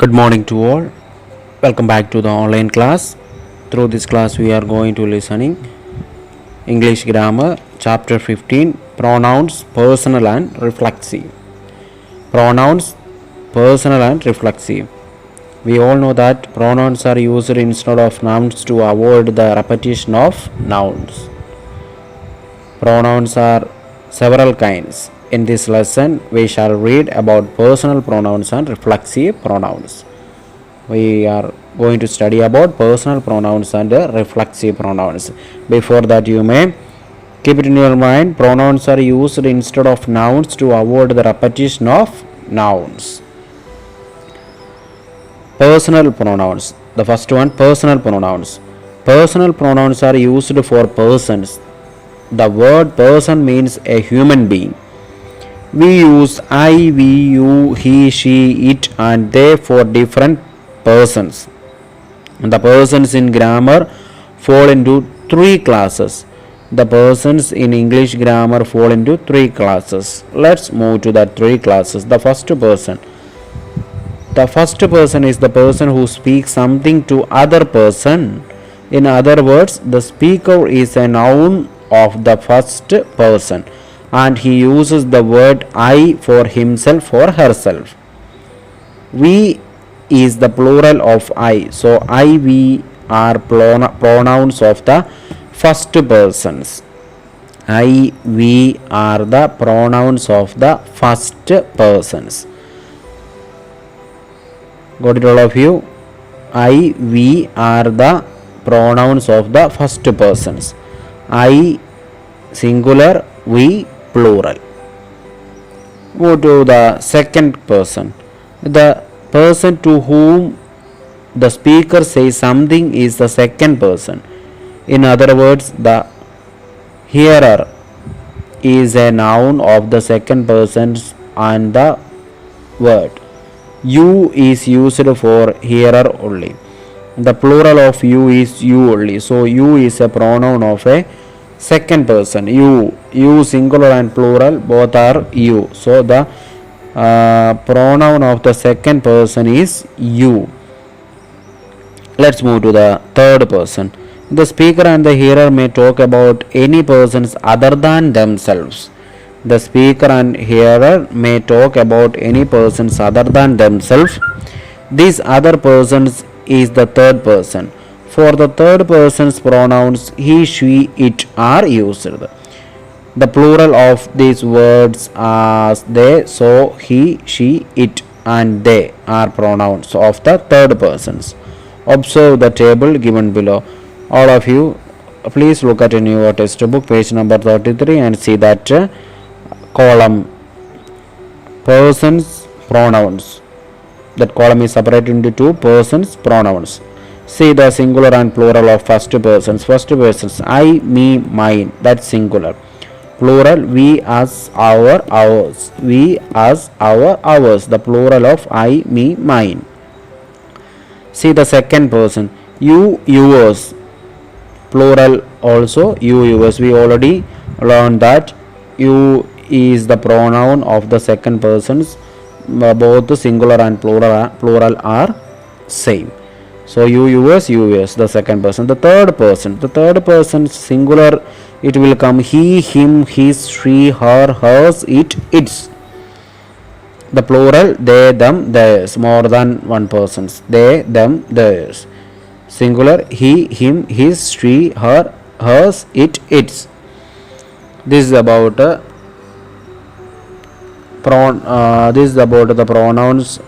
Good morning to all. Welcome back to the online class. Through this class, we are going to listening English grammar, chapter 15, pronouns, personal and reflexive. Pronouns, personal and reflexive. We all know that pronouns are used instead of nouns to avoid the repetition of nouns. Pronouns are several kinds. In this lesson, we shall read about personal pronouns and reflexive pronouns. We are going to study about personal pronouns and reflexive pronouns. Before that, you may keep it in your mind, pronouns are used instead of nouns to avoid the repetition of nouns. Personal pronouns. The first one, personal pronouns. Personal pronouns are used for persons. The word person means a human being. We use I, we, you, he, she, it and they for different persons. The persons in grammar fall into three classes. The persons in English grammar fall into three classes. Let's move to the three classes. The first person. The first person is the person who speaks something to other person. In other words, the speaker is a noun of the first person and he uses the word I for himself or herself. We is the plural of I. So I, we are pronouns of the first persons. I, we are the pronouns of the first persons. Got it all of you? I, we are the pronouns of the first persons. I singular, we plural. Move to the second person. The person to whom the speaker says something is the second person. In other words, the hearer is a noun of the second person and the word you is used for hearer only. The plural of you is you only. So you is a pronoun of a second person. You singular and plural both are you. So the pronoun of the second person is you. Let's move to the third person. The speaker and the hearer may talk about any persons other than themselves. The speaker and hearer may talk about any persons other than themselves. This other persons is the third person. For the third person's pronouns he, she, it are used. The plural of these words are they, so, he, she, it and they are pronouns of the third persons. Observe the table given below. All of you, please look at in your textbook page number 33 and see that column persons pronouns. That column is separated into two persons pronouns. See the singular and plural of first persons. First persons I, me, mine. That's singular. Plural we, us, our, ours. We, us, our, ours. The plural of I, me, mine. See the second person you, yours. Plural also you, yours. We already learned that you is the pronoun of the second persons. Both the singular and plural are same. So you, yours, the second person. The third person singular, it will come he, him, his, she, her, hers, it, its. The plural they, them, theirs. More than one persons. They, them, theirs. Singular he, him, his, she, her, hers, it, its. This is about the pronouns.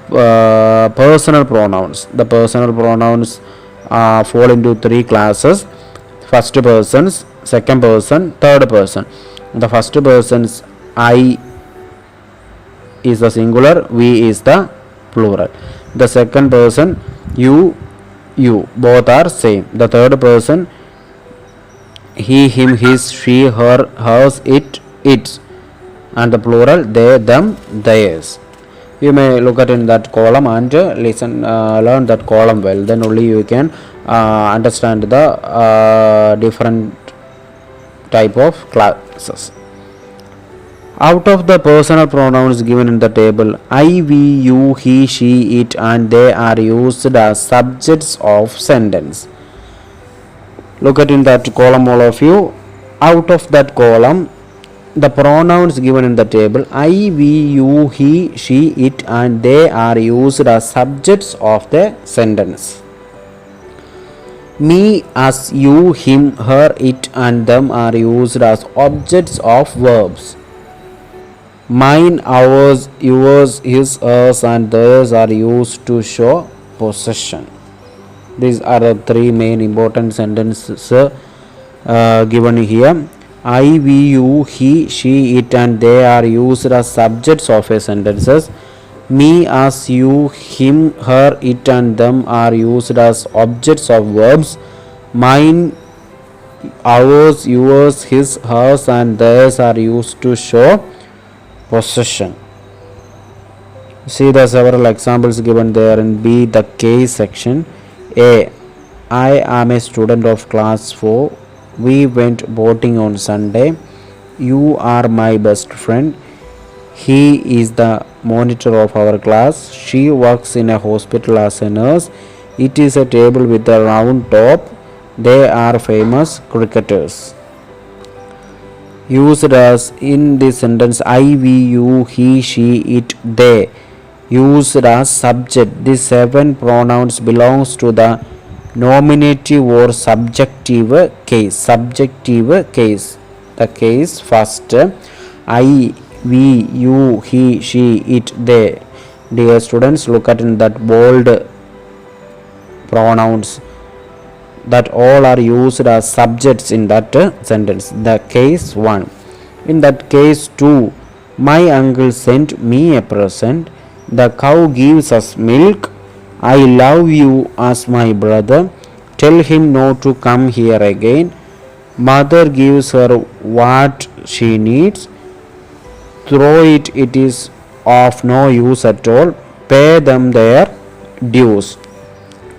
Personal pronouns. The personal pronouns fall into three classes. First persons, second person, third person. The first persons I is the singular, we is the plural. The second person you, both are same. The third person he, him, his, she, her, hers, it, its and the plural they, them, theirs. You may look at in that column and learn that column well. Then only you can understand the different type of classes. Out of the personal pronouns given in the table, I, we, you, he, she, it, and they are used as subjects of sentence. Look at in that column, all of you. Out of that column, the pronouns given in the table, I, we, you, he, she, it, and they are used as subjects of the sentence. Me, us, you, him, her, it, and them are used as objects of verbs. Mine, ours, yours, his, hers, and theirs are used to show possession. These are the three main important sentences given here. I, we, you, he, she, it, and they are used as subjects of a sentences. Me, us, you, him, her, it, and them are used as objects of verbs. Mine, ours, yours, his, hers, and theirs are used to show possession. See the several examples given there in B, the case section. A, I am a student of class 4. We went boating on Sunday. You are my best friend. He is the monitor of our class. She works in a hospital as a nurse. It is a table with a round top. They are famous cricketers. Used as in this sentence, I, we, you, he, she, it, they. Used as subject. These 7 pronouns belongs to the nominative or subjective case. Subjective case. The case first. I, we, you, he, she, it, they. Dear students, look at in that bold pronouns that all are used as subjects in that sentence. The case 1. In that case 2, my uncle sent me a present. The cow gives us milk. I love you as my brother. Tell him not to come here again. Mother gives her what she needs. Throw it, it is of no use at all. Pay them their dues.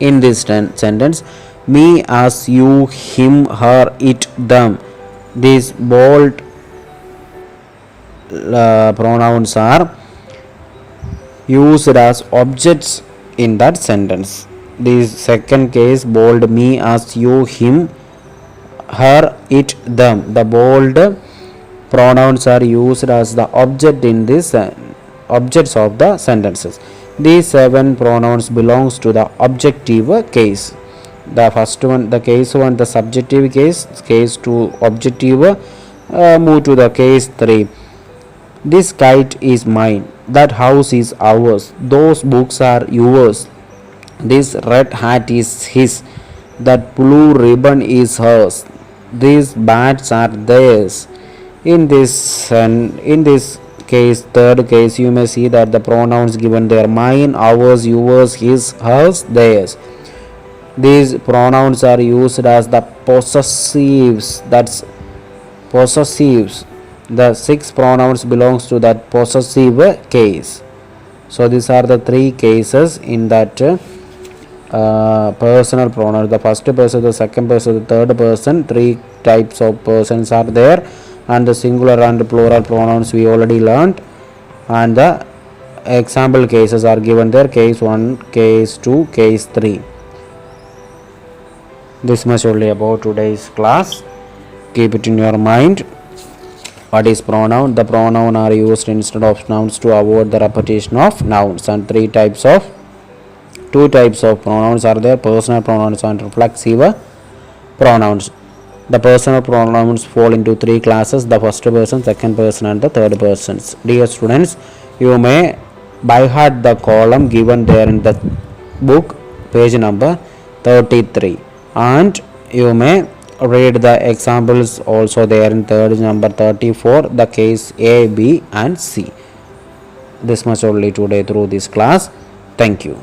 In this sentence, me, us, you, him, her, it, them. These bold pronouns are used as objects in that sentence. This second case, bold, me, us, you, him, her, it, them. The bold pronouns are used as the object in this objects of the sentences. These 7 pronouns belongs to the objective case. The first one, the case 1, the subjective case. Case 2, objective. Move to the case 3. This kite is mine. That house is ours. Those books are yours. This red hat is his. That blue ribbon is hers. These bats are theirs. In this case, third case, you may see that the pronouns given there: mine, ours, yours, his, hers, theirs. These pronouns are used as the possessives. That's possessives. The 6 pronouns belongs to that possessive case. So these are the 3 cases in that personal pronoun. The first person, the second person, the third person. 3 types of persons are there, and the singular and plural pronouns we already learned, and the example cases are given there: case 1, case 2, case 3. This much only about today's class. Keep it in your mind. What is pronoun? The pronoun are used instead of nouns to avoid the repetition of nouns, and 2 types of pronouns are there: personal pronouns and reflexive pronouns. The personal pronouns fall into 3 classes: the first person, second person, and the third persons. Dear students, you may by heart the column given there in the book, page number 33, and you may read the examples also there in page number 34, the case A, B, and C. This much only today through this class. Thank you.